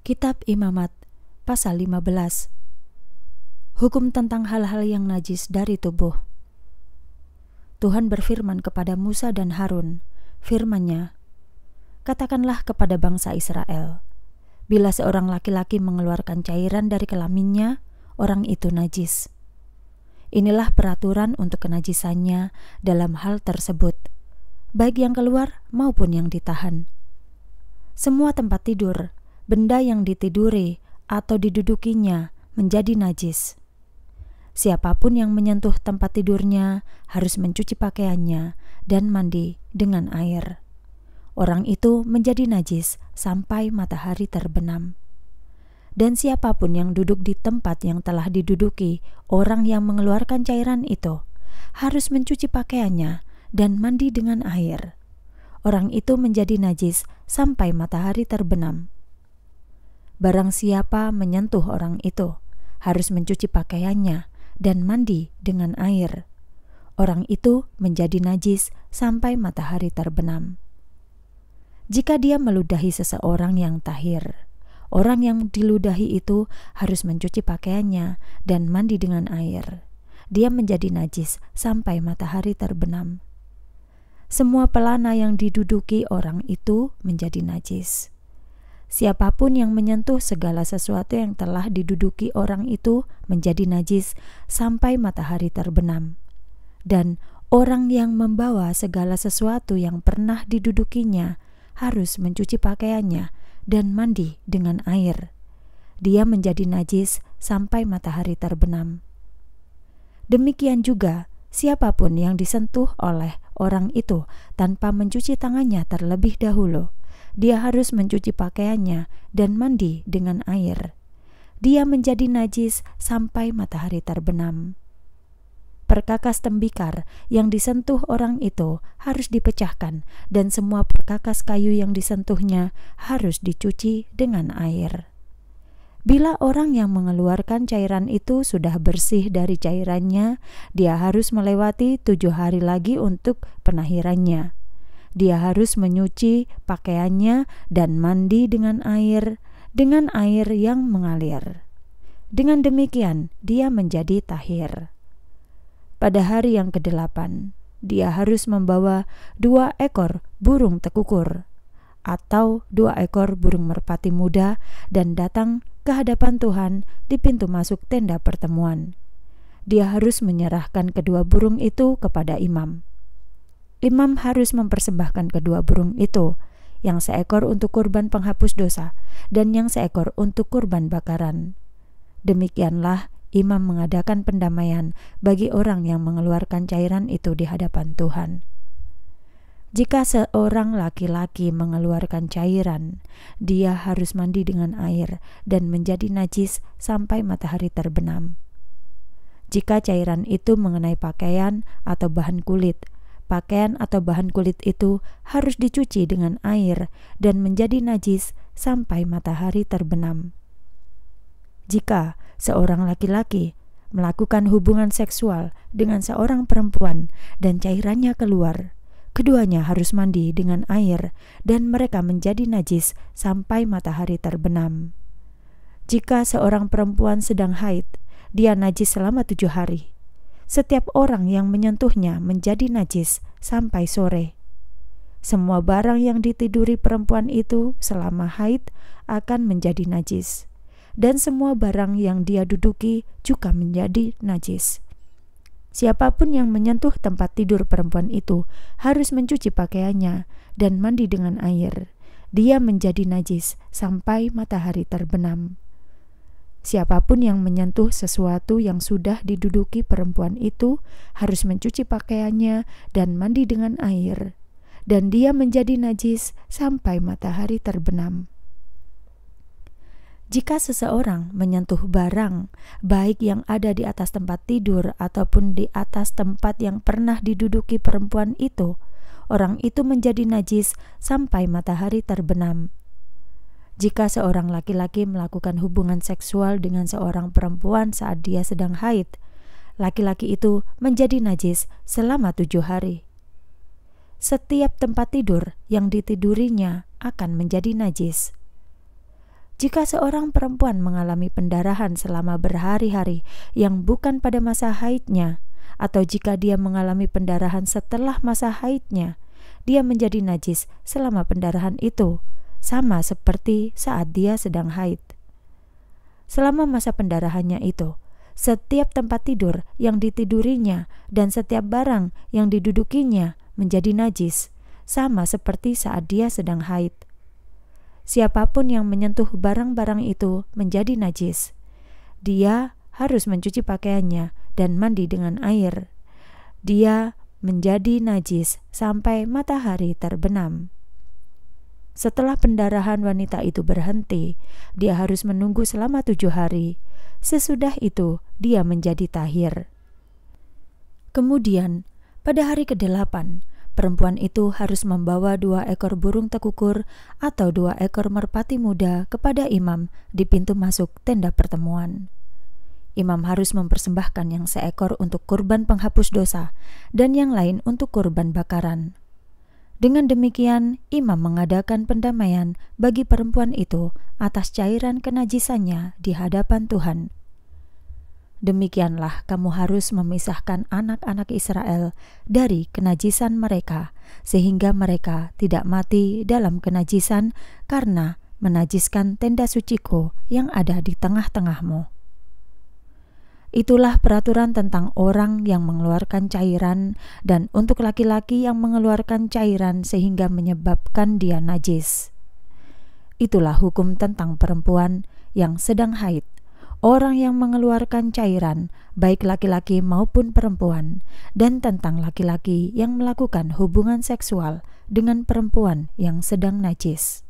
Kitab Imamat, pasal 15. Hukum tentang hal-hal yang najis dari tubuh. Tuhan berfirman kepada Musa dan Harun, firman-Nya, "Katakanlah kepada bangsa Israel, bila seorang laki-laki mengeluarkan cairan dari kelaminnya, orang itu najis. Inilah peraturan untuk kenajisannya dalam hal tersebut, baik yang keluar maupun yang ditahan. Semua tempat tidur, benda yang ditiduri atau didudukinya menjadi najis. Siapapun yang menyentuh tempat tidurnya harus mencuci pakaiannya dan mandi dengan air. Orang itu menjadi najis sampai matahari terbenam. Dan siapapun yang duduk di tempat yang telah diduduki orang yang mengeluarkan cairan itu harus mencuci pakaiannya dan mandi dengan air. Orang itu menjadi najis sampai matahari terbenam. Barang siapa menyentuh orang itu harus mencuci pakaiannya dan mandi dengan air. Orang itu menjadi najis sampai matahari terbenam. Jika dia meludahi seseorang yang tahir, orang yang diludahi itu harus mencuci pakaiannya dan mandi dengan air. Dia menjadi najis sampai matahari terbenam. Semua pelana yang diduduki orang itu menjadi najis. Siapapun yang menyentuh segala sesuatu yang telah diduduki orang itu menjadi najis sampai matahari terbenam. Dan orang yang membawa segala sesuatu yang pernah didudukinya harus mencuci pakaiannya dan mandi dengan air. Dia menjadi najis sampai matahari terbenam. Demikian juga siapapun yang disentuh oleh orang itu tanpa mencuci tangannya terlebih dahulu, dia harus mencuci pakaiannya dan mandi dengan air. Dia menjadi najis sampai matahari terbenam. Perkakas tembikar yang disentuh orang itu harus dipecahkan dan semua perkakas kayu yang disentuhnya harus dicuci dengan air. Bila orang yang mengeluarkan cairan itu sudah bersih dari cairannya, dia harus melewati 7 hari lagi untuk penahirannya. Dia harus menyuci pakaiannya dan mandi dengan air yang mengalir. Dengan demikian, dia menjadi tahir. Pada hari yang ke-8, dia harus membawa 2 ekor burung tekukur atau 2 ekor burung merpati muda dan datang ke hadapan Tuhan di pintu masuk tenda pertemuan. Dia harus menyerahkan kedua burung itu kepada imam. Imam harus mempersembahkan kedua burung itu, yang seekor untuk kurban penghapus dosa dan yang seekor untuk kurban bakaran. Demikianlah imam mengadakan pendamaian bagi orang yang mengeluarkan cairan itu di hadapan Tuhan. Jika seorang laki-laki mengeluarkan cairan, dia harus mandi dengan air dan menjadi najis sampai matahari terbenam. Jika cairan itu mengenai pakaian atau bahan kulit, pakaian atau bahan kulit itu harus dicuci dengan air dan menjadi najis sampai matahari terbenam. Jika seorang laki-laki melakukan hubungan seksual dengan seorang perempuan dan cairannya keluar, keduanya harus mandi dengan air dan mereka menjadi najis sampai matahari terbenam. Jika seorang perempuan sedang haid, dia najis selama 7 hari. Setiap orang yang menyentuhnya menjadi najis sampai sore. Semua barang yang ditiduri perempuan itu selama haid akan menjadi najis, dan semua barang yang dia duduki juga menjadi najis. Siapapun yang menyentuh tempat tidur perempuan itu harus mencuci pakaiannya dan mandi dengan air. Dia menjadi najis sampai matahari terbenam. Siapapun yang menyentuh sesuatu yang sudah diduduki perempuan itu harus mencuci pakaiannya dan mandi dengan air, dan dia menjadi najis sampai matahari terbenam. Jika seseorang menyentuh barang, baik yang ada di atas tempat tidur ataupun di atas tempat yang pernah diduduki perempuan itu, orang itu menjadi najis sampai matahari terbenam. Jika seorang laki-laki melakukan hubungan seksual dengan seorang perempuan saat dia sedang haid, laki-laki itu menjadi najis selama 7 hari. Setiap tempat tidur yang ditidurinya akan menjadi najis. Jika seorang perempuan mengalami pendarahan selama berhari-hari yang bukan pada masa haidnya, atau jika dia mengalami pendarahan setelah masa haidnya, dia menjadi najis selama pendarahan itu, sama seperti saat dia sedang haid. Selama masa pendarahannya itu, setiap tempat tidur yang ditidurinya dan setiap barang yang didudukinya menjadi najis, sama seperti saat dia sedang haid. Siapapun yang menyentuh barang-barang itu menjadi najis. Dia harus mencuci pakaiannya dan mandi dengan air. Dia menjadi najis sampai matahari terbenam. Setelah pendarahan wanita itu berhenti, dia harus menunggu selama 7 hari. Sesudah itu, dia menjadi tahir. Kemudian, pada hari ke-8, perempuan itu harus membawa 2 ekor burung tekukur atau 2 ekor merpati muda kepada imam di pintu masuk tenda pertemuan. Imam harus mempersembahkan yang seekor untuk kurban penghapus dosa dan yang lain untuk kurban bakaran. Dengan demikian, imam mengadakan pendamaian bagi perempuan itu atas cairan kenajisannya di hadapan Tuhan. Demikianlah kamu harus memisahkan anak-anak Israel dari kenajisan mereka, sehingga mereka tidak mati dalam kenajisan karena menajiskan tenda suciku yang ada di tengah-tengahmu. Itulah peraturan tentang orang yang mengeluarkan cairan dan untuk laki-laki yang mengeluarkan cairan sehingga menyebabkan dia najis. Itulah hukum tentang perempuan yang sedang haid. Orang yang mengeluarkan cairan, baik laki-laki maupun perempuan, dan tentang laki-laki yang melakukan hubungan seksual dengan perempuan yang sedang najis.